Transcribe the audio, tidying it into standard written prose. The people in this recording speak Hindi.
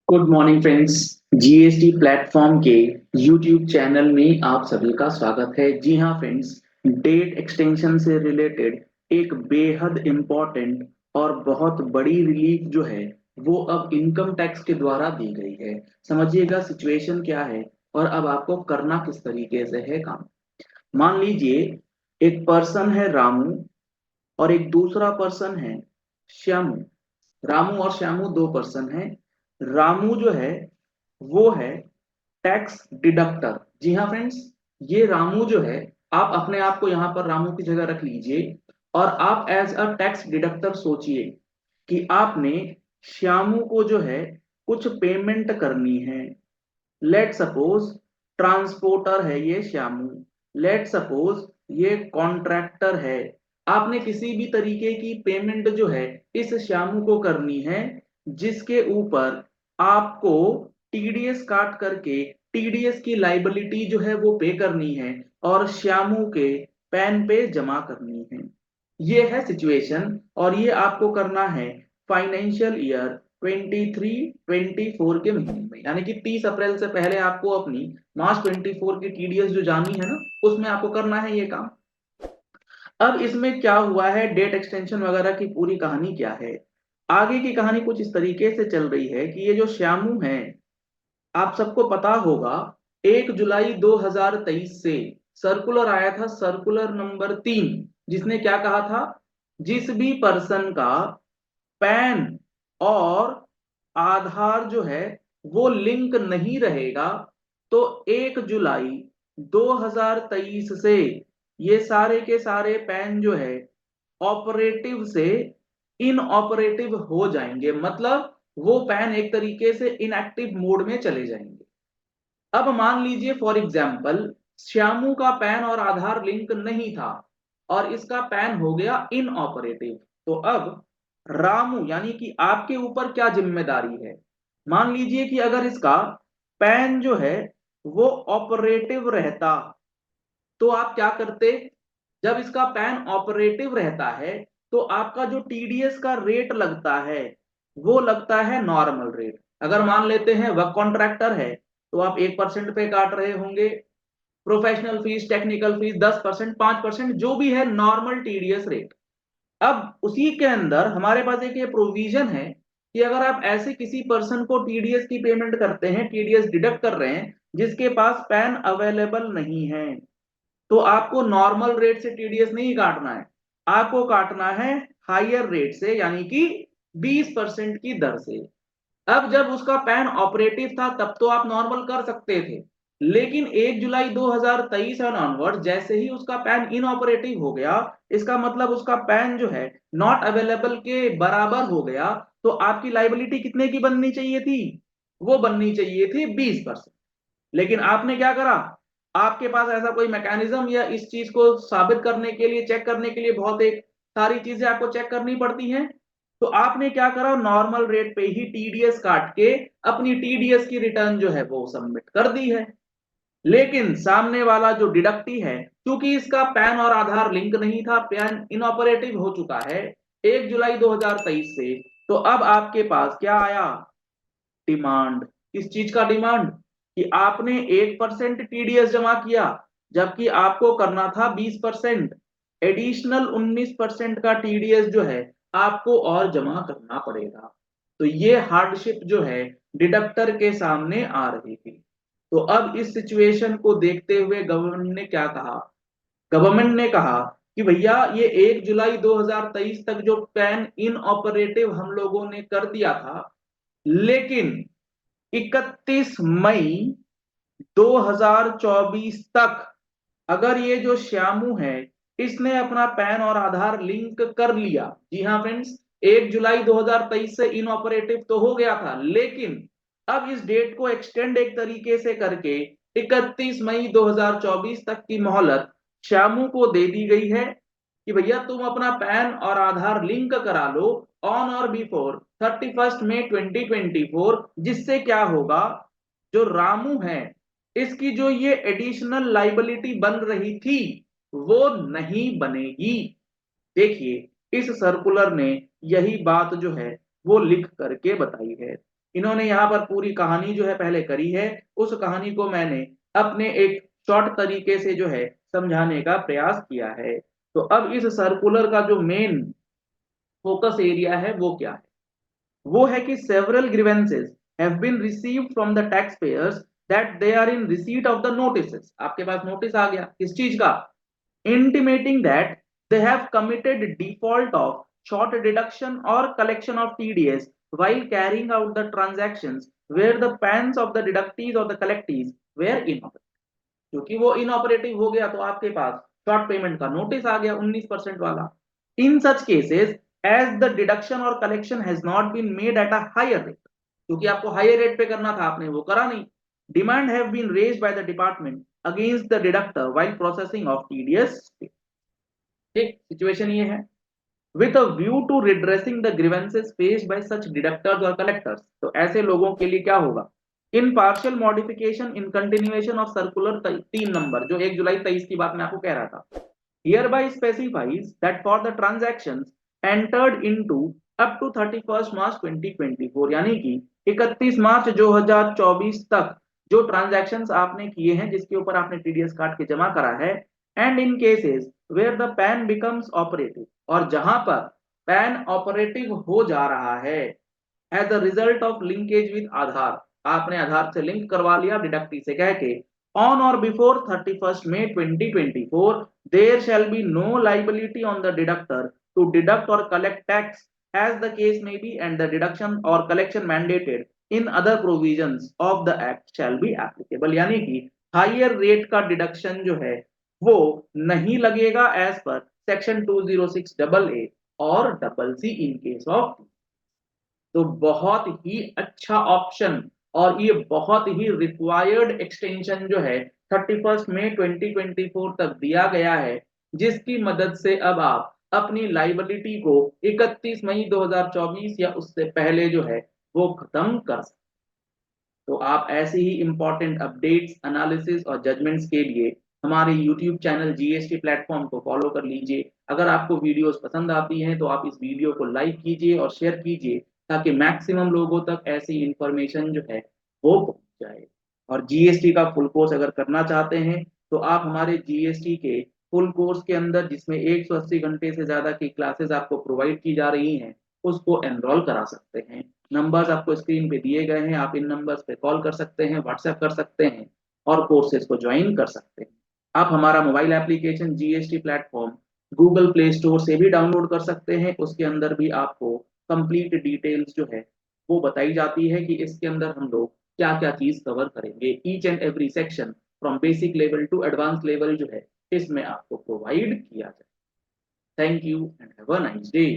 Good morning friends. GST platform के यूट्यूब चैनल में आप सभी का स्वागत है। जी हाँ फ्रेंड्स, डेट एक्सटेंशन से रिलेटेड एक बेहद इम्पोर्टेंट और बहुत बड़ी रिलीफ जो है वो अब इनकम टैक्स के द्वारा दी गई है। समझिएगा सिचुएशन क्या है और अब आपको करना किस तरीके से है काम। मान लीजिए एक पर्सन है रामू और एक दूसरा पर्सन है श्यामू। रामू और श्यामू दो पर्सन हैं। रामू जो है वो है टैक्स डिडक्टर। जी हाँ फ्रेंड्स, ये रामू जो है, आप अपने आप को यहाँ पर रामू की जगह रख लीजिए और आप एज अ टैक्स डिडक्टर सोचिए कि आपने श्यामू को जो है कुछ पेमेंट करनी है। लेट सपोज ट्रांसपोर्टर है ये श्यामू, लेट सपोज ये कॉन्ट्रैक्टर है। आपने किसी भी तरीके की पेमेंट जो है इस श्यामू को करनी है, जिसके ऊपर आपको टीडीएस काट करके टीडीएस की लाइबिलिटी जो है वो पे करनी है और श्यामू के पैन पे जमा करनी है। ये है सिचुएशन और ये आपको करना है फाइनेंशियल ईयर 23-24 के महीने में, यानी कि 30 अप्रैल से पहले आपको अपनी मार्च 24 की टीडीएस जो जानी है ना, उसमें आपको करना है ये काम। अब इसमें क्या हुआ है, डेट एक्सटेंशन वगैरह की पूरी कहानी क्या है। आगे की कहानी कुछ इस तरीके से चल रही है कि ये जो श्यामू है, आप सबको पता होगा 1 जुलाई 2023 से सर्कुलर आया था, सर्कुलर नंबर 3, जिसने क्या कहा था, जिस भी पर्सन का पैन और आधार जो है वो लिंक नहीं रहेगा तो 1 जुलाई 2023 से ये सारे के सारे पैन जो है ऑपरेटिव से इनऑपरेटिव हो जाएंगे। मतलब वो पैन एक तरीके से इनएक्टिव मोड में चले जाएंगे। अब मान लीजिए फॉर एग्जाम्पल श्यामू का पैन और आधार लिंक नहीं था और इसका पैन हो गया इनऑपरेटिव। तो अब रामू यानी कि आपके ऊपर क्या जिम्मेदारी है। मान लीजिए कि अगर इसका पैन जो है वो ऑपरेटिव रहता तो आप क्या करते। जब इसका पैन ऑपरेटिव रहता है तो आपका जो टीडीएस का रेट लगता है वो लगता है नॉर्मल रेट। अगर मान लेते हैं वर्क कॉन्ट्रैक्टर है तो आप 1% पे काट रहे होंगे, प्रोफेशनल फीस टेक्निकल फीस 10%, 5%, जो भी है नॉर्मल टीडीएस रेट। अब उसी के अंदर हमारे पास एक ये प्रोविजन है कि अगर आप ऐसे किसी पर्सन को टीडीएस की पेमेंट करते हैं, टीडीएस डिडक्ट कर रहे हैं, जिसके पास पैन अवेलेबल नहीं है, तो आपको नॉर्मल रेट से टीडीएस नहीं काटना है, आपको काटना है हायर रेट से, यानी कि 20% की दर से। अब जब उसका पैन ऑपरेटिव था तब तो आप नॉर्मल कर सकते थे, लेकिन 1 जुलाई 2023 और ऑनवर्ड जैसे ही उसका पैन इनऑपरेटिव हो गया, इसका मतलब उसका पैन जो है नॉट अवेलेबल के बराबर हो गया, तो आपकी लाइबिलिटी कितने की बननी चाहिए थी, वो बननी चाहिए थी 20%। लेकिन आपने क्या करा, आपके पास ऐसा कोई मैकेनिज्म या इस चीज को साबित करने के लिए, चेक करने के लिए बहुत एक सारी चीजें आपको चेक करनी पड़ती हैं, तो आपने क्या करा, नॉर्मल रेट पे ही टीडीएस काट के अपनी टीडीएस की रिटर्न जो है वो सबमिट कर दी है। लेकिन सामने वाला जो डिडक्टी है, क्योंकि इसका पैन और आधार लिंक नहीं था, पैन इनऑपरेटिव हो चुका है 1 जुलाई 2023 से, तो अब आपके पास क्या आया, डिमांड। किस चीज का डिमांड, कि आपने 1% टीडीएस जमा किया जबकि आपको करना था 20%, एडिशनल 19% का टीडीएस जो है आपको और जमा करना पड़ेगा। तो ये हार्डशिप जो है डिडक्टर के सामने आ रही थी। तो अब इस सिचुएशन को देखते हुए गवर्नमेंट ने क्या कहा, गवर्नमेंट ने कहा कि भैया ये 1 जुलाई 2023 तक जो पैन इन ऑपरेटिव हम लोगों ने कर दिया था, लेकिन 31 मई 2024 तक अगर ये जो श्यामू है इसने अपना पैन और आधार लिंक कर लिया, जी हाँ फ्रेंड्स, 1 जुलाई 2023 से इनऑपरेटिव तो हो गया था, लेकिन अब इस डेट को एक्सटेंड एक तरीके से करके 31 मई 2024 तक की मोहलत श्यामू को दे दी गई है कि भैया तुम अपना पैन और आधार लिंक करा लो ऑन और बिफोर 31 मई 2024। जिससे क्या होगा, जो रामू है इसकी जो ये एडिशनल लाइबिलिटी बन रही थी वो नहीं बनेगी। देखिए इस सर्कुलर ने यही बात जो है वो लिख करके बताई है। इन्होंने यहाँ पर पूरी कहानी जो है पहले करी है, उस कहानी को मैंने अपने एक शॉर्ट तरीके से जो है समझाने का प्रयास किया है। तो अब इस सर्कुलर का जो मेन फोकस एरिया है वो क्या है? वो है कि several grievances have been received from the taxpayers that they are in receipt of the notices। आपके पास नोटिस आ गया किस चीज का? Intimating that they have committed default of short deduction or collection of TDS while carrying out the transactions where the PANs of the deductees or the collectees were inoperative। क्योंकि वो इनऑपरेटिव हो गया तो आपके पास शॉर्ट पेमेंट का नोटिस आ गया 19% वाला। In such cases as the deduction और collection has not been made at a higher rate, क्योंकि आपको हायर रेट पे करना था, आपने वो करा नहीं। Demand have been raised by the department against the deductor while processing of TDS. ठीक सिचुएशन ये है। with a view to redressing the grievances faced by such deductors or collectors। तो ऐसे लोगों के लिए क्या होगा? In partial modification in continuation of circular 3 number, जो 1 जुलाई 23 की बात मैं आपको कह रहा था, hereby specifies that for the transactions entered into up to 31st March 2024, यानी कि 31 मार्च 2024 तक जो ट्रांजैक्शंस आपने किए हैं, जिसके ऊपर आपने टीडीएस काट के जमा करा है, and in cases where the PAN becomes operative, और जहां पर पैन ऑपरेटिव हो जा रहा है as a result of linkage with Aadhaar, आपने आधार से लिंक करवा लिया डिडक्टी से कह के, on or before 31st May 2024 there shall be no liability on the deductor to deduct or collect tax as the case may be, and the deduction or collection mandated in other provisions of the act shall be applicable। यानी कि हायर रेट का डिडक्शन जो है वो नहीं लगेगा एज पर सेक्शन 206AA और double C in case of. तो बहुत ही अच्छा ऑप्शन और ये बहुत ही रिक्वायर्ड एक्सटेंशन जो है 31 मई 2024 तक दिया गया है, जिसकी मदद से अब आप अपनी लाइबिलिटी को 31 मई 2024 या उससे पहले जो है वो खत्म कर सकते। तो आप ऐसे ही इंपॉर्टेंट अपडेट्स, एनालिसिस और जजमेंट्स के लिए हमारे यूट्यूब चैनल जीएसटी प्लेटफॉर्म को फॉलो कर लीजिए। अगर आपको वीडियोस पसंद आती हैं तो आप इस वीडियो को लाइक कीजिए और शेयर कीजिए, ताकि मैक्सिमम लोगों तक ऐसी इंफॉर्मेशन जो है वो पहुंच जाए। और जीएसटी का फुल कोर्स अगर करना चाहते हैं तो आप हमारे जीएसटी के फुल कोर्स के अंदर, जिसमें 180 घंटे से ज्यादा की क्लासेस आपको प्रोवाइड की जा रही हैं, उसको एनरोल करा सकते हैं। नंबर्स आपको स्क्रीन पे दिए गए हैं, आप इन नंबर्स पे कॉल कर सकते हैं, व्हाट्सएप कर सकते हैं और कोर्सेज को ज्वाइन कर सकते हैं। आप हमारा mobile application GST platform Google play store से भी डाउनलोड कर सकते हैं। उसके अंदर भी आपको कंप्लीट डिटेल्स जो है वो बताई जाती है कि इसके अंदर हम लोग क्या क्या चीज कवर करेंगे। Each and every section from basic level to advance level जो है इसमें आपको प्रोवाइड किया जाए। Thank you and have a nice day.